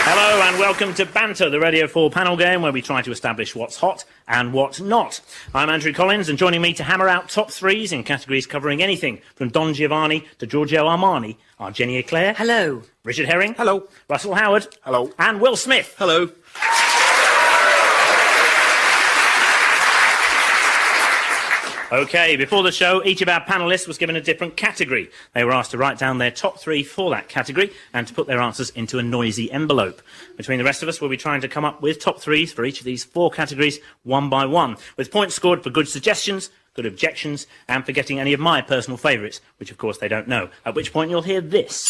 Hello and welcome to Banter, the Radio 4 panel game where we try to establish what's hot and what's not. I'm Andrew Collins, and joining me to hammer out top threes in categories covering anything from Don Giovanni to Giorgio Armani are Jenny Eclair. Hello. Richard Herring. Hello. Russell Howard. Hello. And Will Smith. Hello. OK, before the show, each of our panellists was given a different category. They were asked to write down their top three for that category and to put their answers into a noisy envelope. Between the rest of us, we'll be trying to come up with top threes for each of these four categories, one by one, with points scored for good suggestions, good objections, and for getting any of my personal favourites, which of course they don't know, at which point you'll hear this.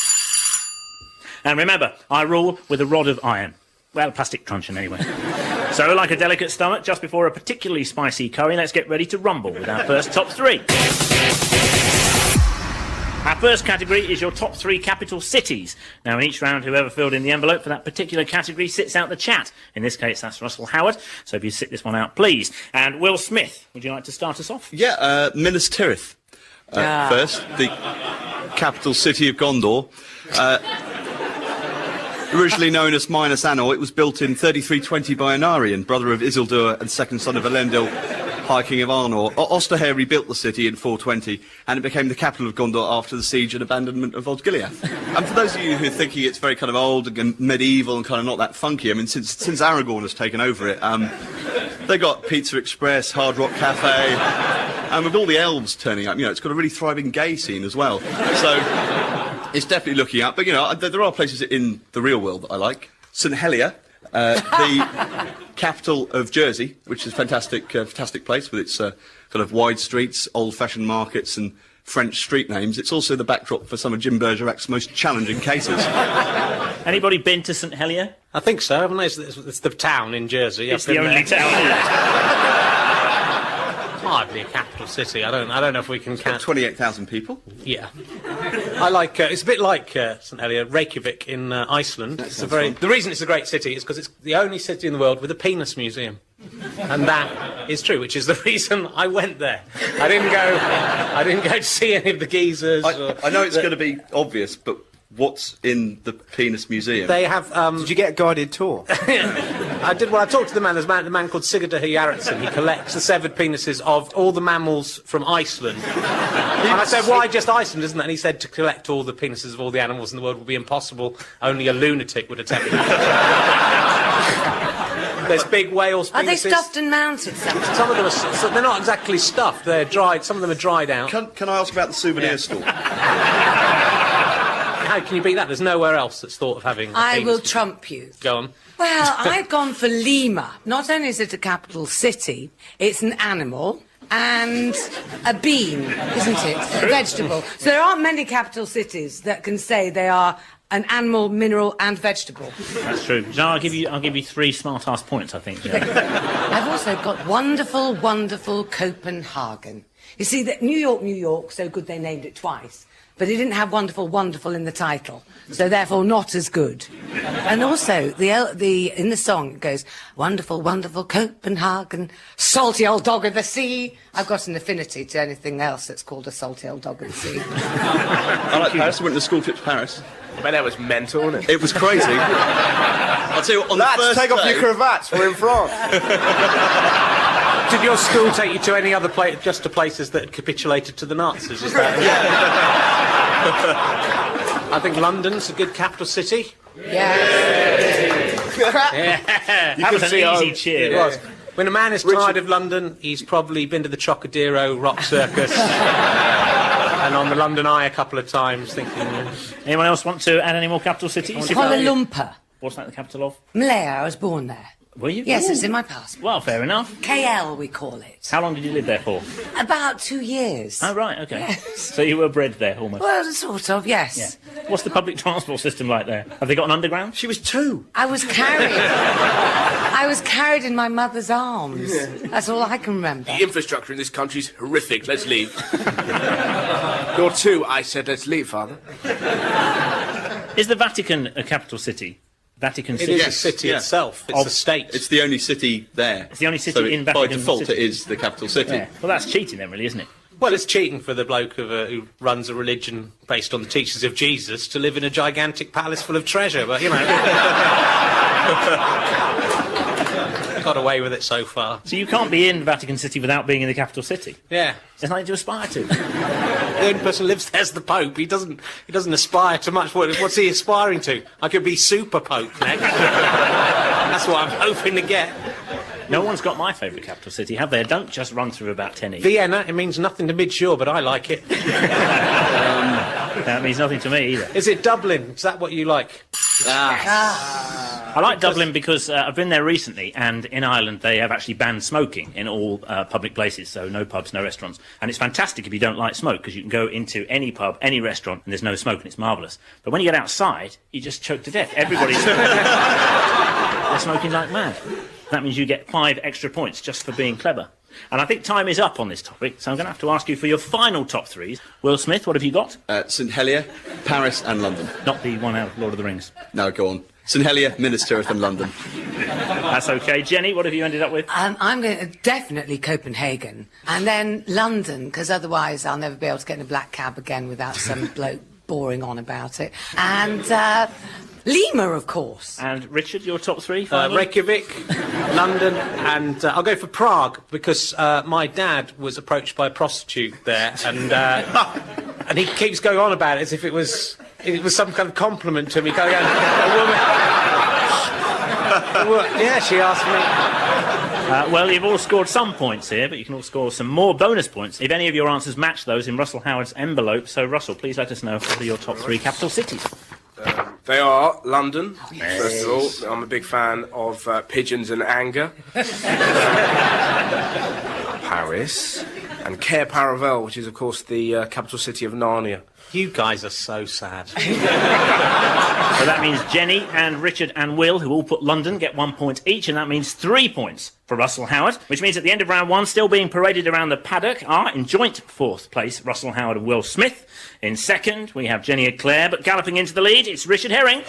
And remember, I rule with a rod of iron. Well, plastic truncheon anyway. So, like a delicate stomach, just before a particularly spicy curry, let's get ready to rumble with our first top three. Our first category is your top three capital cities. Now, in each round, whoever filled in the envelope for that particular category sits out the chat. In this case, that's Russell Howard. So if you sit this one out, please. And Will Smith, would you like to start us off? Yeah, Minas Tirith. First, the capital city of Gondor. Originally known as Minas Anor, it was built in 3320 by Anarion, brother of Isildur and second son of Elendil, High King of Arnor. Osterhaire rebuilt the city in 420, and it became the capital of Gondor after the siege and abandonment of Osgiliath. And for those of you who are thinking it's very kind of old and medieval and kind of not that funky, I mean, since Aragorn has taken over it, they got Pizza Express, Hard Rock Cafe, and with all the elves turning up, you know, it's got a really thriving gay scene as well. So it's definitely looking up, but you know, there are places in the real world that I like. St Helier, the capital of Jersey, which is a fantastic place with its kind of wide streets, old-fashioned markets, and French street names. It's also the backdrop for some of Jim Bergerac's most challenging cases. Anybody been to St Helier? I think so, haven't I? It's the town in Jersey. It's the only town. Hardly a capital city. I don't know if we can count. 28,000 people. Yeah, I like. It's a bit like St Helier, Reykjavik in Iceland. The reason it's a great city is because it's the only city in the world with a penis museum, and that is true. Which is the reason I went there. I didn't go to see any of the geezers. I know it's going to be obvious, but what's in the penis museum? They have. Did you get a guided tour? I did. Well, I talked to the man. There's a man called Sigurdur Addison. He collects the severed penises of all the mammals from Iceland. And I said, why just Iceland, isn't it? And he said to collect all the penises of all the animals in the world would be impossible. Only a lunatic would attempt it. There's big whales. Are they stuffed and mounted? Some of them are. They're not exactly stuffed. They're dried. Some of them are dried out. Can I ask about the souvenir store? How can you beat that? There's nowhere else that's thought of having. I will trump you. Go on. Well, I've gone for Lima. Not only is it a capital city, it's an animal and a bean, isn't it? A vegetable. So there aren't many capital cities that can say they are an animal, mineral and vegetable. That's true. No, I'll give you three smart-ass points, I think. I've also got wonderful, wonderful Copenhagen. You see, that New York, so good they named it twice. But it didn't have wonderful, wonderful in the title, so therefore not as good. And also, in the song it goes, wonderful, wonderful Copenhagen, salty old dog of the sea. I've got an affinity to anything else that's called a salty old dog of the sea. I like Paris. I went to school trip to Paris. I bet that was mental, wasn't it? It was crazy. I'll tell you what, on the first take off your cravats, we're in France. Did your school take you to any other place, just to places that had capitulated to the Nazis? Is that? I think London's a good capital city. Yeah. That was an easy cheer. It was. When a man is tired of London, he's probably been to the Chocodero Rock Circus and on the London Eye a couple of times, thinking... Anyone else want to add any more capital cities? Kuala Lumpur. What's that the capital of? Malaya, I was born there. Were you? Yes, Ooh. it's in my passport. Well, fair enough. KL, we call it. How long did you live there for? About 2 years. Oh, right, OK. Yes. So you were bred there, almost? Well, sort of, yes. Yeah. What's the public transport system like there? Have they got an underground? She was 2. I was carried in my mother's arms. Yeah. That's all I can remember. The infrastructure in this country's horrific. Let's leave. You're 2. I said let's leave, Father. Is the Vatican a capital city? Vatican It City. is a Yes, city yeah. itself. It's a state. It's the only city there. It's the only city So in by Vatican default, City. it is the capital city. Yeah. Well, that's cheating then, really, isn't it? Well, it's cheating for the bloke who runs a religion based on the teachings of Jesus to live in a gigantic palace full of treasure, but, you know... Got away with it so far. So you can't be in Vatican City without being in the capital city. Yeah. There's nothing to aspire to. The only person who lives there's the Pope. He doesn't aspire to much. What's he aspiring to? I could be Super Pope next. That's what I'm hoping to get. No one's got my favourite capital city, have they? Don't just run through about 10 each. Vienna, it means nothing to Midshore, but I like it. That means nothing to me either. Is it Dublin? Is that what you like? I like Dublin because I've been there recently, and in Ireland they have actually banned smoking in all public places, so no pubs, no restaurants. And it's fantastic if you don't like smoke, because you can go into any pub, any restaurant, and there's no smoke, and it's marvellous. But when you get outside, you just choke to death. Everybody's they're smoking like mad. That means you get 5 extra points just for being clever. And I think time is up on this topic, so I'm going to have to ask you for your final top 3s. Will Smith, what have you got? St Helier, Paris and London. Not the one out of Lord of the Rings. No, go on. St Helier, Minas Tirith and London. That's okay. Jenny, what have you ended up with? I'm going to definitely Copenhagen, and then London, because otherwise I'll never be able to get in a black cab again without some bloke boring on about it. And Lima, of course. And Richard, your top 3? Finally? Reykjavik, London, and I'll go for Prague because my dad was approached by a prostitute there, and he keeps going on about it as if it was some kind of compliment to me. Going, a woman. Yeah, she asked me. Well, you've all scored some points here, but you can all score some more bonus points if any of your answers match those in Russell Howard's envelope. So, Russell, please let us know what are your top 3 capital cities. They are London, first of all. I'm a big fan of pigeons and anger. Paris. And Cair Paravel, which is, of course, the capital city of Narnia. You guys are so sad. So that means Jenny and Richard and Will, who all put London, get 1 point each, and that means 3 points for Russell Howard, which means at the end of round 1, still being paraded around the paddock are, in joint 4th place, Russell Howard and Will Smith. In 2nd, we have Jenny Eclair, but galloping into the lead, it's Richard Herring.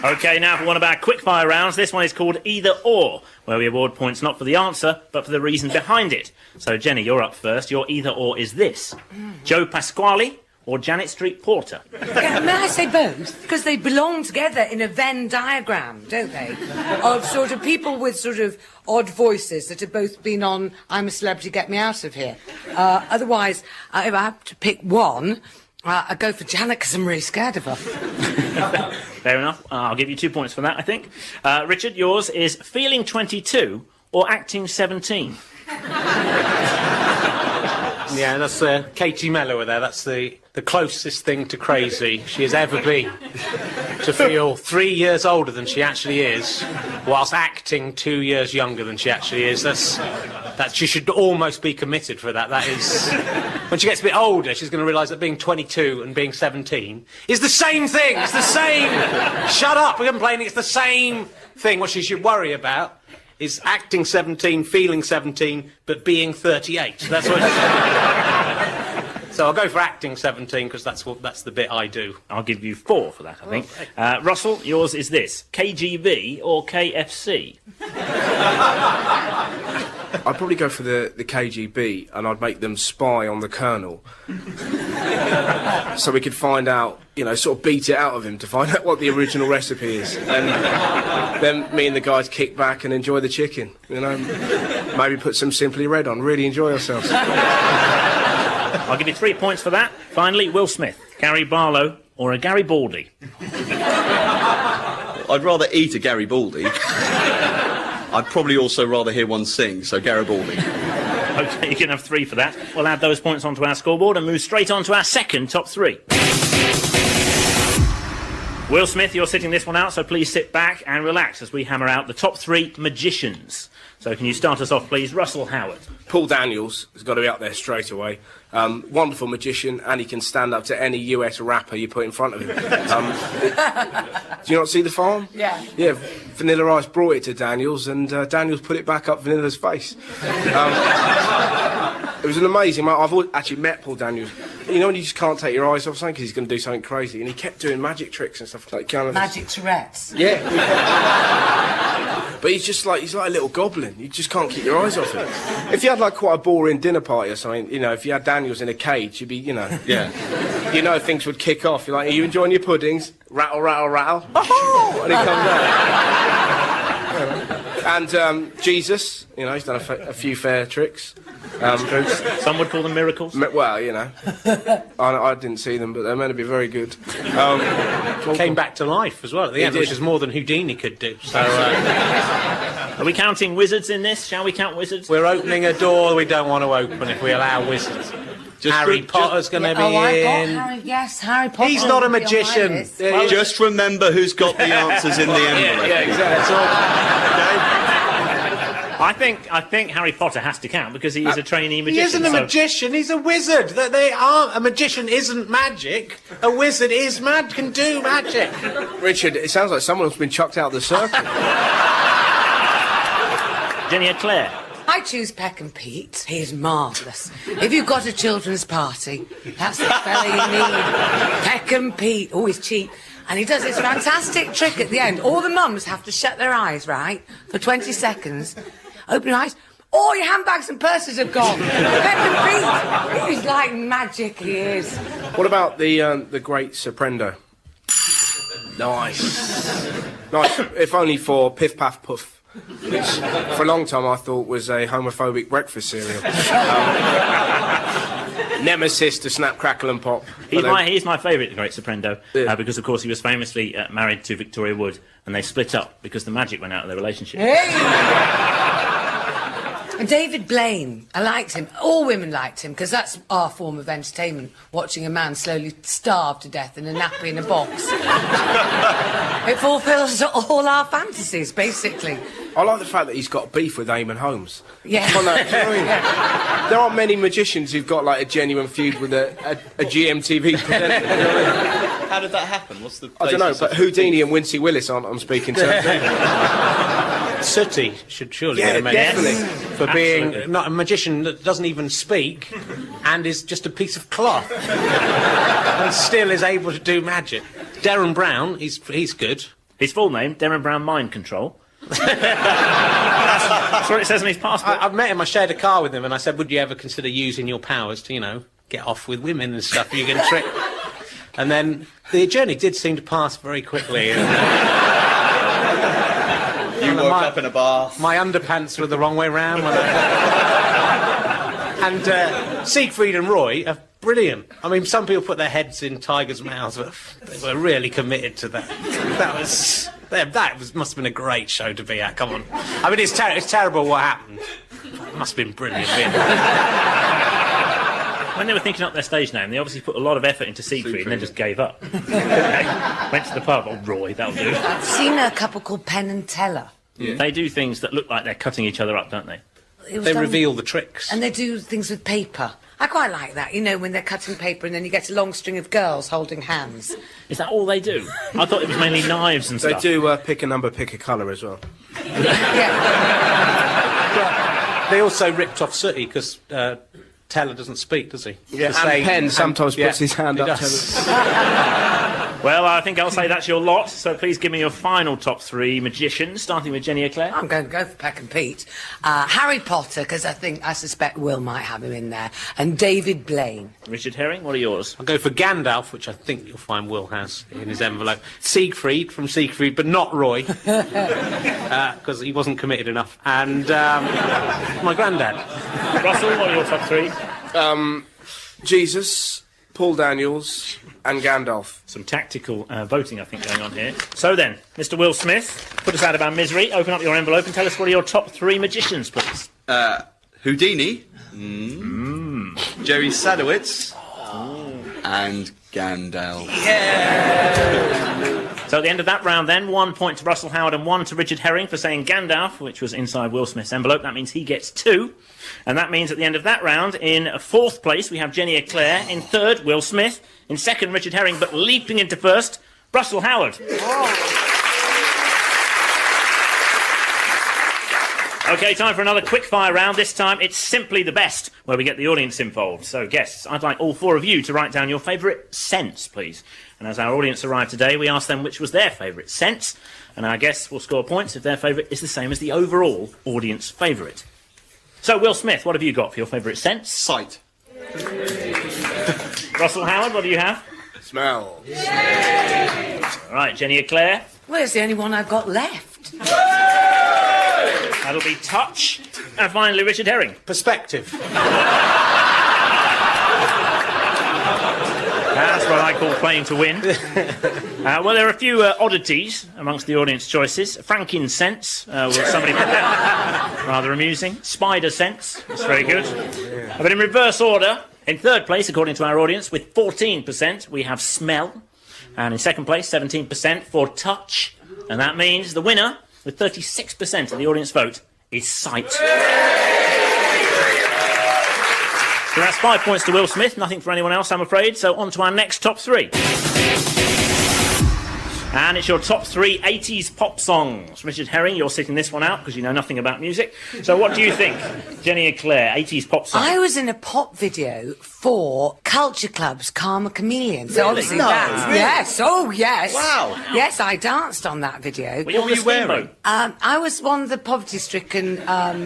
OK, now for one of our quickfire rounds. This one is called Either Or, where we award points not for the answer, but for the reason behind it. So, Jenny, you're up first. Your Either Or is this. Joe Pasquale or Janet Street Porter? Yeah, may I say both? Because they belong together in a Venn diagram, don't they? Of sort of people with sort of odd voices that have both been on I'm a Celebrity, Get Me Out of Here. Otherwise, if I have to pick one, I'd go for Janet because I'm really scared of her. Fair enough. I'll give you 2 points for that, I think. Richard, yours is Feeling 22 or Acting 17? Yeah, that's Katie Mellower there. That's the closest thing to crazy she has ever been. To feel 3 years older than she actually is, whilst acting 2 years younger than she actually is. That she should almost be committed for that. That is, when she gets a bit older, she's going to realise that being 22 and being 17 is the same thing. It's the same. Shut up! We're complaining. It's the same thing. What she should worry about is acting 17, feeling 17, but being 38. That's what. So I'll go for acting 17 because that's the bit I do. I'll give you 4 for that, I think. Russell, yours is this. KGB or KFC? I'd probably go for the KGB, and I'd make them spy on the Colonel. So we could find out, sort of beat it out of him to find out what the original recipe is. And then me and the guys kick back and enjoy the chicken, Maybe put some Simply Red on, really enjoy ourselves. I'll give you 3 points for that. Finally, Will Smith, Gary Barlow or a Garibaldi? I'd rather eat a Garibaldi. I'd probably also rather hear one sing, so Garibaldi. OK, you can have 3 for that. We'll add those points onto our scoreboard and move straight on to our second top 3. Will Smith, you're sitting this one out, so please sit back and relax as we hammer out the top 3 magicians. So can you start us off, please? Russell Howard. Paul Daniels has got to be up there straight away. Wonderful magician, and he can stand up to any US rapper you put in front of him. Do you not see the farm? Yeah. Yeah, Vanilla Ice brought it to Daniels, and Daniels put it back up Vanilla's face. It was an amazing... I've actually met Paul Daniels You know when you just can't take your eyes off something because he's going to do something crazy, and he kept doing magic tricks and stuff like kind of. Magic Tourette's. Yeah. But he's like a little goblin. You just can't keep your eyes off him. If you had like quite a boring dinner party or something, you know, if you had Daniels in a cage, you'd be, you know, you know, things would kick off. You're like, are you enjoying your puddings? Rattle, rattle, rattle. Oh! And he comes out. And Jesus, you know, he's done a few fair tricks. Some would call them miracles. Well, you know, I didn't see them, but they're meant to be very good. Came back to life as well at the end, which is more than Houdini could do. So, are we counting wizards in this? Shall we count wizards? we're opening a door we don't want to open if we allow wizards. Harry Potter's going to be in. Harry Potter. He's not a will be on my magician. list. Well, Just remember who's got the answers in the envelope. Yeah, exactly. I think Harry Potter has to count because he is a trainee He magician. isn't a magician, he's a wizard. They aren't. A magician isn't magic. A wizard can do magic. Richard, it sounds like someone's been chucked out of the circle. Jenny Claire. I choose Peck and Pete. He is marvellous. If you've got a children's party, that's the fella you need. Peck and Pete. Oh, he's cheap. And he does this fantastic trick at the end. All the mums have to shut their eyes, right, for 20 seconds. Open your eyes. All your handbags and purses have gone. Peck and Pete. He's like magic, he is. What about the great Soprendo? Nice. Nice. If only for Piff Paff Puff, which for a long time I thought was a homophobic breakfast cereal. Nemesis to Snap, Crackle and Pop. He's my favourite, the great Soprendo, because of course he was famously married to Victoria Wood, and they split up because the magic went out of their relationship. Hey! And David Blaine, I liked him. All women liked him, because that's our form of entertainment, watching a man slowly starve to death in a nappy in a box. It fulfills all our fantasies, basically. I like the fact that he's got beef with Eamon Holmes. Yeah. Well, no, do you know what I mean? There aren't many magicians who've got like a genuine feud with a GMTV presenter. You know what I mean? How did that happen? What's the? I don't know, but Houdini and Wincy Willis aren't I'm speaking to. Sooty should surely Yeah, be mentioned definitely. for being not a magician that doesn't even speak and is just a piece of cloth and still is able to do magic. Darren Brown, he's good. His full name, Darren Brown Mind Control. That's what it says on his passport. I've met him, I shared a car with him, and I said, would you ever consider using your powers to, you know, get off with women and stuff? You can trick. And then the journey did seem to pass very quickly. You woke up in a bath. My underpants were the wrong way round. And Siegfried and Roy are brilliant. I mean, some people put their heads in tigers' mouths, but they were really committed to that. That must have been a great show to be at. Come on. I mean, it's terrible what happened. It must have been brilliant. When they were thinking up their stage name, they obviously put a lot of effort into Siegfried and then just gave up. Went to the pub. Oh, Roy, that'll do. I've seen a couple called Penn and Teller. Yeah. They do things that look like they're cutting each other up, don't they? They reveal the tricks. And they do things with paper. I quite like that, you know, when they're cutting paper and then you get a long string of girls holding hands. Is that all they do? I thought it was mainly knives and They stuff. do pick a number, pick a colour as well. Yeah. They also ripped off Sooty because Teller doesn't speak, does he? Yeah, and Penn sometimes puts his hand up to Well, I think I'll say that's your lot, so please give me your final top three magicians, starting with Jenny Eclair. I'm going to go for Peck and Pete. Harry Potter, because I suspect Will might have him in there. And David Blaine. Richard Herring, what are yours? I'll go for Gandalf, which I think you'll find Will has in his envelope. Siegfried from Siegfried, but not Roy, because he wasn't committed enough. And my granddad. Russell, what are your top three? Jesus, Paul Daniels, and Gandalf. Some tactical voting, I think, going on here. So then, Mr. Will Smith, put us out of our misery, open up your envelope and tell us what are your top three magicians, please. Houdini, Jerry Sadowitz, and Gandalf. So at the end of that round then, 1 point to Russell Howard and 1 to Richard Herring for saying Gandalf, which was inside Will Smith's envelope. That means he gets 2. And that means at the end of that round, in 4th place, we have Jenny Eclair. In 3rd, Will Smith. In 2nd, Richard Herring. But leaping into 1st, Russell Howard. OK, time for another quick-fire round. This time, it's simply the best, where we get the audience involved. So, guests, I'd like all 4 of you to write down your favourite scents, please. And as our audience arrived today, we asked them which was their favourite scent, and our guests will score points if their favourite is the same as the overall audience favourite. So, Will Smith, what have you got for your favourite scents? Sight. Russell Howard, what do you have? Smell. All right, Jenny Eclair. Well, it's the only one I've got left. That'll be touch. And finally, Richard Herring. Perspective. That's what I call playing to win. Well, there are a few oddities amongst the audience choices. Frankincense, somebody put that. Rather amusing. Spider sense, that's very good. But in reverse order, in third place, according to our audience, with 14%, we have smell. And in second place, 17% for touch. And that means the winner, with 36% of the audience vote, is sight. So that's 5 points to Will Smith, nothing for anyone else, I'm afraid. So on to our next top 3. And it's your top 3 80s pop songs. Richard Herring, you're sitting this one out because you know nothing about music. So what do you think, Jenny Eclair, 80s pop songs? I was in a pop video for Culture Club's Karma Chameleon. So obviously No, that's... really? Yes, oh yes. Wow. Yes, I danced on that video. What were you wearing? I was one of the poverty-stricken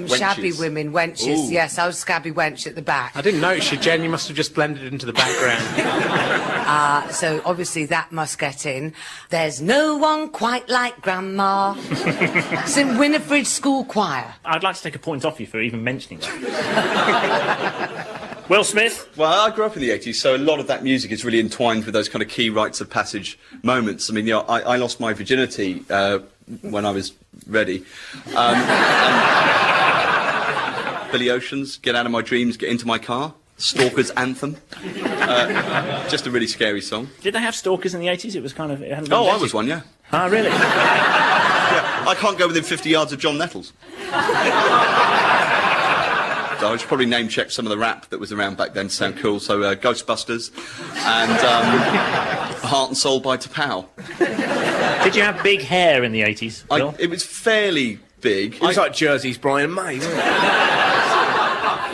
shabby women, wenches. Ooh. Yes, I was a scabby wench at the back. I didn't notice you, Jen. You must have just blended into the background. So obviously that must get in. There's no one quite like Grandma. St Winifred's School Choir. I'd like to take a point off you for even mentioning that. Will Smith? Well, I grew up in the 80s, so a lot of that music is really entwined with those kind of key rites of passage moments. I mean, I lost my virginity when I was ready. And Billy Ocean's Get Out of My Dreams, Get Into My Car. Stalker's Anthem. Just a really scary song. Did they have stalkers in the 80s? It was kind of... It hadn't been Oh, I invented. was one, yeah. Ah, really? Yeah, I can't go within 50 yards of John Nettles. So I should probably name-check some of the rap that was around back then to sound cool. So Ghostbusters and Heart and Soul by T'Pau. Did you have big hair in the 80s, Will? It was fairly big. It was like Jersey's Brian May, wasn't it?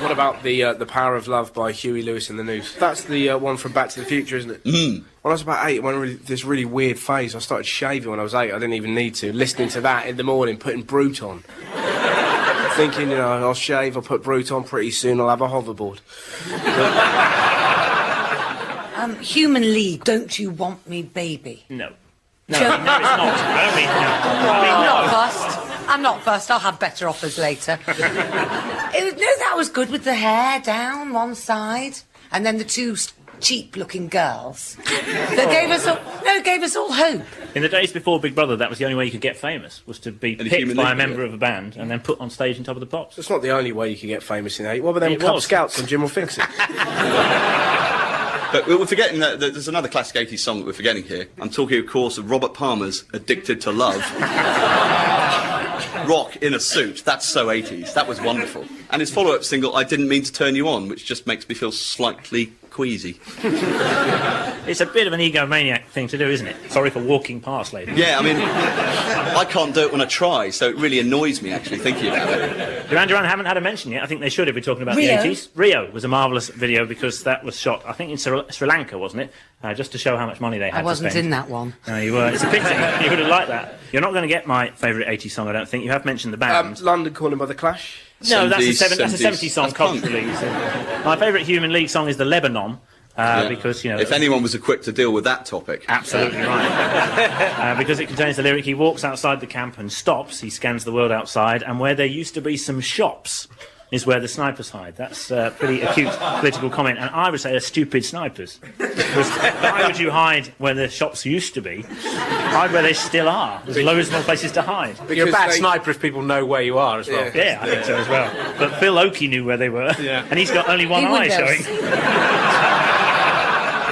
What about the Power of Love by Huey Lewis and the News? That's the one from Back to the Future, isn't it? Mm. When I was about 8, I went through this really weird phase. I started shaving when I was 8. I didn't even need to. Listening to that in the morning, putting Brute on. Thinking, you know, I'll shave, I'll put Brute on, pretty soon I'll have a hoverboard. Human League, Don't You Want Me Baby? No. No, no, it's not. I don't mean no. I mean, I'm no. not fussed. I'm not fussed. I'll have better offers later. No, that was good with the hair down one side, and then the two cheap-looking girls. That gave us all hope. In the days before Big Brother, that was the only way you could get famous, was to be And a picked human by a league, member yeah. of a band and then put on stage on top of the pops. It's not the only way you can get famous in 8. What about them It Cub was. Scouts and Jim will fix it? But we're forgetting that there's another classic 80s song that we're forgetting here. I'm talking, of course, of Robert Palmer's Addicted to Love. Rock in a suit. That's so 80s. That was wonderful. And his follow-up single, I Didn't Mean to Turn You On, which just makes me feel slightly queasy. It's a bit of an egomaniac thing to do, isn't it? Sorry for walking past, lady. Yeah, I mean, I can't do it when I try, so it really annoys me, actually, thinking about it. Duran Duran haven't had a mention yet. I think they should if we're talking about Rio. the 80s. Rio was a marvellous video because that was shot, I think, in Sri Lanka, wasn't it? Just to show how much money they had I wasn't to spend. in that one. No, you were. It's a pity. You would have liked that. You're not going to get my favourite 80s song, I don't think. You have mentioned the band. London Calling by The Clash. No, that's a 70s 70s song That's punk. culturally. My favourite Human League song is the Lebanon, because, you know... If anyone was equipped to deal with that topic. Absolutely right. Because it contains the lyric, he walks outside the camp and stops, he scans the world outside, and where there used to be some shops is where the snipers hide. That's a pretty acute political comment, and I would say they're stupid snipers. Because why would you hide where the shops used to be? Hide where they still are. There's loads more places to hide. You're a bad they- sniper if people know where you are as well. Yeah, I think so as well. But Phil Oakey knew where they were, Yeah. and he's got only one He eye windows. showing.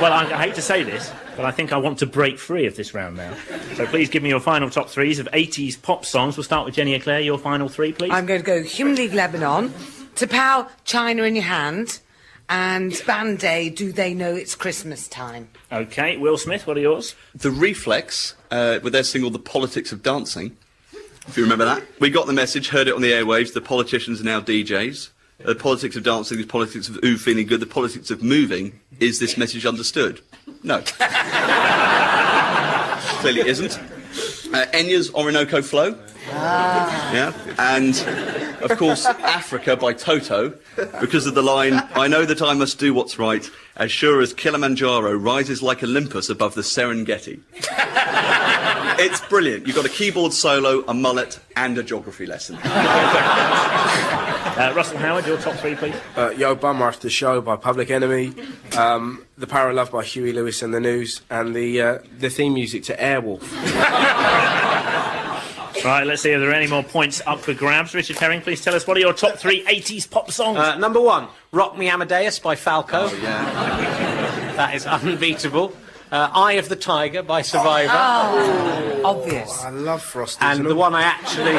Well, I hate to say this, but I think I want to break free of this round now. So please give me your final top threes of 80s pop songs. We'll start with Jenny Eclair. Your final three, please. I'm going to go Human League Lebanon, T'Pau, China in Your Hand, and Band-Aid, Do They Know It's Christmas Time? OK, Will Smith, what are yours? The Reflex, with their single The Politics of Dancing. if you remember that. We got the message, heard it on the airwaves. The politicians are now DJs. The politics of dancing, the politics of ooh feeling good, the politics of moving. Is this message understood? No. Clearly isn't. Enya's Orinoco Flow. Yeah. And, of course, Africa by Toto, because of the line, I know that I must do what's right, as sure as Kilimanjaro rises like Olympus above the Serengeti. It's brilliant. You've got a keyboard solo, a mullet, and a geography lesson. Russell Howard, your top three, please. Yo Bum After the Show by Public Enemy, The Power of Love by Huey Lewis and the News, and the theme music to Airwolf. Right, let's see if there are any more points up for grabs. Richard Herring, please tell us, what are your top three 80s pop songs? Number 1, Rock Me Amadeus by Falco. Oh, yeah. That is unbeatable. Eye of the Tiger by Survivor. Oh, obvious. I love Frosties. And the one I actually...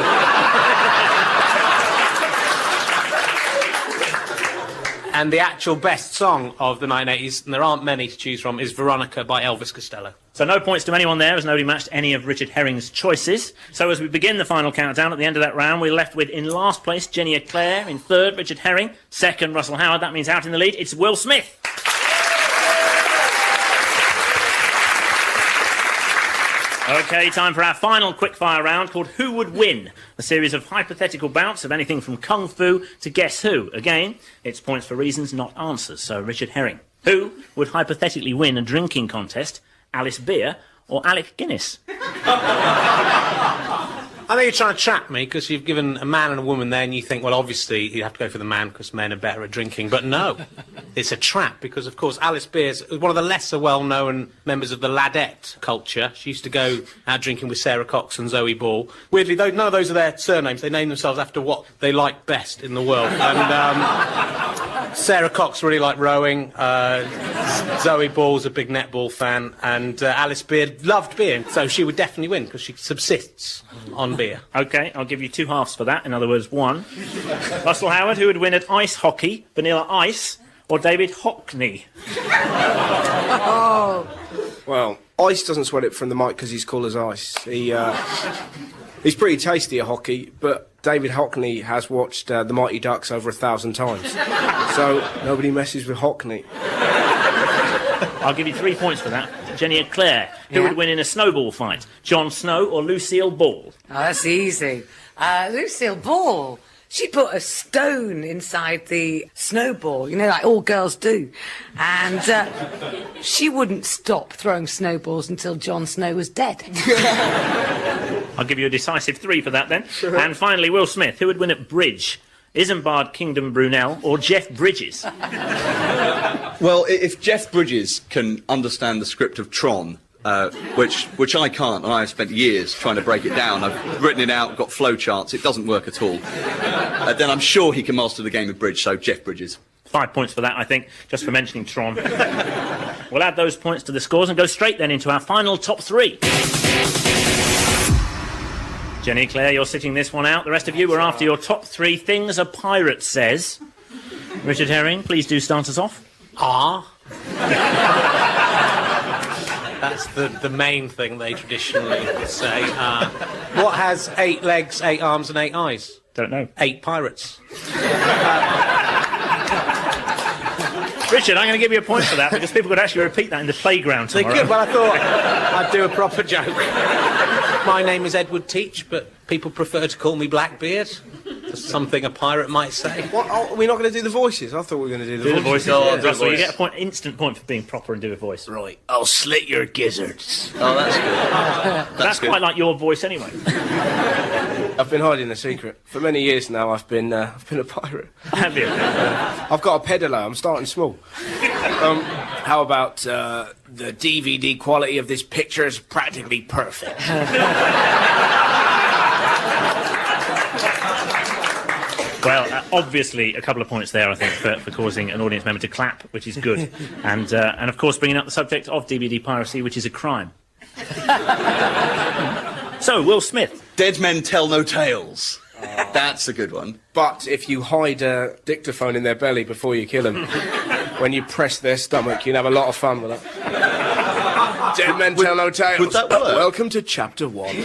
And the actual best song of the 1980s, and there aren't many to choose from, is Veronica by Elvis Costello. So no points to anyone there, as nobody matched any of Richard Herring's choices. So as we begin the final countdown at the end of that round, we're left with, in last place, Jenny Eclair. In third, Richard Herring. Second, Russell Howard. That means out in the lead, it's Will Smith. OK, time for our final quickfire round called Who Would Win? A series of hypothetical bouts of anything from Kung Fu to Guess Who. Again, it's points for reasons, not answers. So, Richard Herring, who would hypothetically win a drinking contest, Alice Beer or Alec Guinness? I think you're trying to trap me, because you've given a man and a woman there, and you think, well, obviously, you'd have to go for the man, because men are better at drinking. But no, it's a trap, because, of course, Alice Beer's one of the lesser well-known members of the ladette culture. She used to go out drinking with Sarah Cox and Zoe Ball. Weirdly, though, none of those are their surnames. They name themselves after what they like best in the world. And Sarah Cox really liked rowing. Zoe Ball's a big netball fan. And Alice Beer loved beer, so she would definitely win, because she subsists on beer. OK, I'll give you two halves for that. In other words, one. Russell Howard, who would win at ice hockey, Vanilla Ice, or David Hockney? Oh. Well, Ice doesn't sweat it from the mic because he's cool as ice. He's pretty tasty at hockey, but David Hockney has watched the Mighty Ducks over 1,000 times. So nobody messes with Hockney. I'll give you 3 points for that. Jenny Eclair, who would win in a snowball fight, Jon Snow or Lucille Ball? Oh, that's easy. Lucille Ball. She put a stone inside the snowball, you know, like all girls do. And she wouldn't stop throwing snowballs until Jon Snow was dead. I'll give you a decisive 3 for that then. Sure. And finally, Will Smith, who would win at bridge, Isambard Kingdom Brunel or Jeff Bridges? Well, if Jeff Bridges can understand the script of Tron, which I can't, and I've spent years trying to break it down. I've written it out, got flow charts, it doesn't work at all. Then I'm sure he can master the game of bridge, so Jeff Bridges. 5 points for that, I think, just for mentioning Tron. We'll add those points to the scores and go straight then into our final top 3. Jenny Claire, you're sitting this one out. The rest of you are after your top 3 things a pirate says. Richard Herring, please do start us off. That's the main thing they traditionally say. What has 8 legs, 8 arms and 8 eyes? Don't know. 8 pirates. Richard, I'm going to give you a point for that, because people could actually repeat that in the playground tomorrow. They could, well, I thought I'd do a proper joke. My name is Edward Teach, but people prefer to call me Blackbeard. That's something a pirate might say. What, are we not going to do the voices? I thought we were going to do the voices. Oh, Russell, you get an instant point for being proper and do a voice. Right. I'll slit your gizzards. Oh, that's good. That's good. quite like your voice anyway. I've been hiding a secret. For many years now, I've been a pirate. Have you? I've got a peddler. I'm starting small. How about the DVD quality of this picture is practically perfect. Well, obviously, a couple of points there, I think, for causing an audience member to clap, which is good. And of course, bringing up the subject of DVD piracy, which is a crime. So, Will Smith. Dead men tell no tales. That's a good one. But if you hide a dictaphone in their belly before you kill them, when you press their stomach, you can have a lot of fun with that. Dead men tell no tales. Would that work? Welcome to Chapter 1.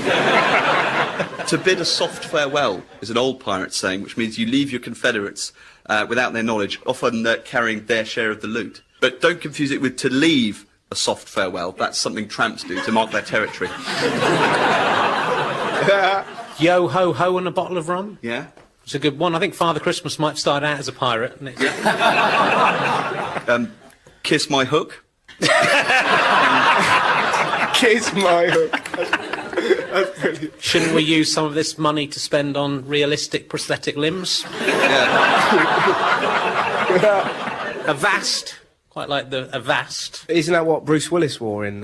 To bid a soft farewell is an old pirate saying, which means you leave your confederates without their knowledge, often carrying their share of the loot. But don't confuse it with to leave a soft farewell. That's something tramps do to mark their territory. Yo ho ho and a bottle of rum. Yeah? It's a good one. I think Father Christmas might start out as a pirate. And it's... Kiss my hook. Kiss my hook. That's brilliant. Shouldn't we use some of this money to spend on realistic prosthetic limbs? Avast. Quite like the Avast. Isn't that what Bruce Willis wore in...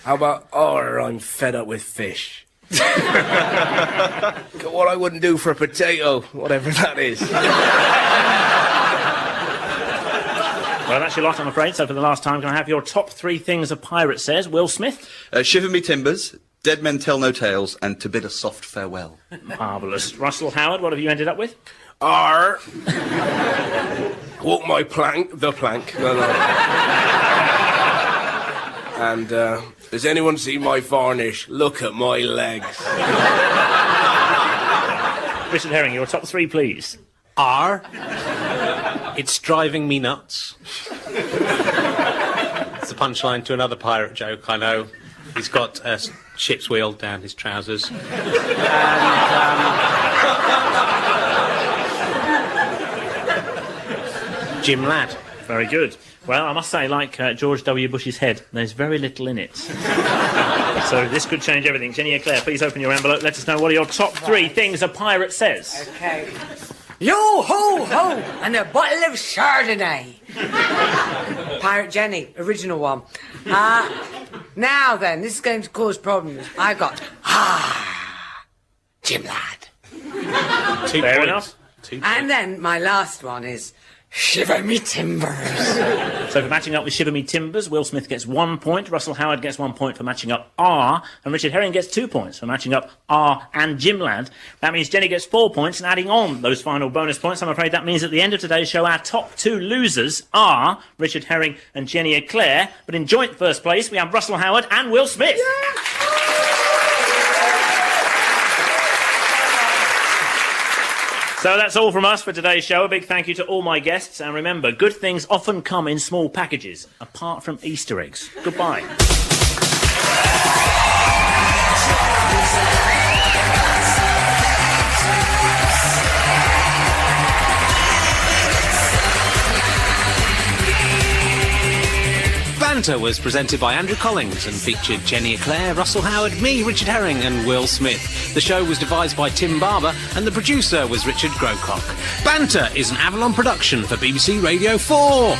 How about, I'm fed up with fish. What I wouldn't do for a potato, whatever that is. Well, that's your lot, I'm afraid. So for the last time, can I have your top 3 things a pirate says? Will Smith? Shiver me timbers, dead men tell no tales, and to bid a soft farewell. Marvellous. Russell Howard, what have you ended up with? R. Walk my plank, the plank. No. And, does anyone see my varnish? Look at my legs. Richard Herring, your top 3, please. R. It's driving me nuts. It's a punchline to another pirate joke, I know. He's got a ship's wheel down his trousers. And, Jim Ladd. Very good. Well, I must say, like George W. Bush's head, there's very little in it. So this could change everything. Jenny Eclair, please open your envelope. Let us know what are your top 3 things a pirate says. Okay. Yo ho ho and a bottle of Chardonnay. Pirate Jenny, original one. Now then, this is going to cause problems. I got Jim Ladd. 2 Fair points. enough. 2 points. And then my last one is Shiver me timbers. So for matching up with Shiver Me Timbers, Will Smith gets 1 point, Russell Howard gets 1 point for matching up R, and Richard Herring gets 2 points for matching up R and Jim Ladd. That means Jenny gets 4 points, and adding on those final bonus points, I'm afraid that means at the end of today's show, our top 2 losers are Richard Herring and Jenny Eclair, but in joint first place, we have Russell Howard and Will Smith. Yeah. So that's all from us for today's show. A big thank you to all my guests. And remember, good things often come in small packages, apart from Easter eggs. Goodbye. Banter was presented by Andrew Collins and featured Jenny Eclair, Russell Howard, me, Richard Herring and Will Smith. The show was devised by Tim Barber and the producer was Richard Grocott. Banter is an Avalon production for BBC Radio 4.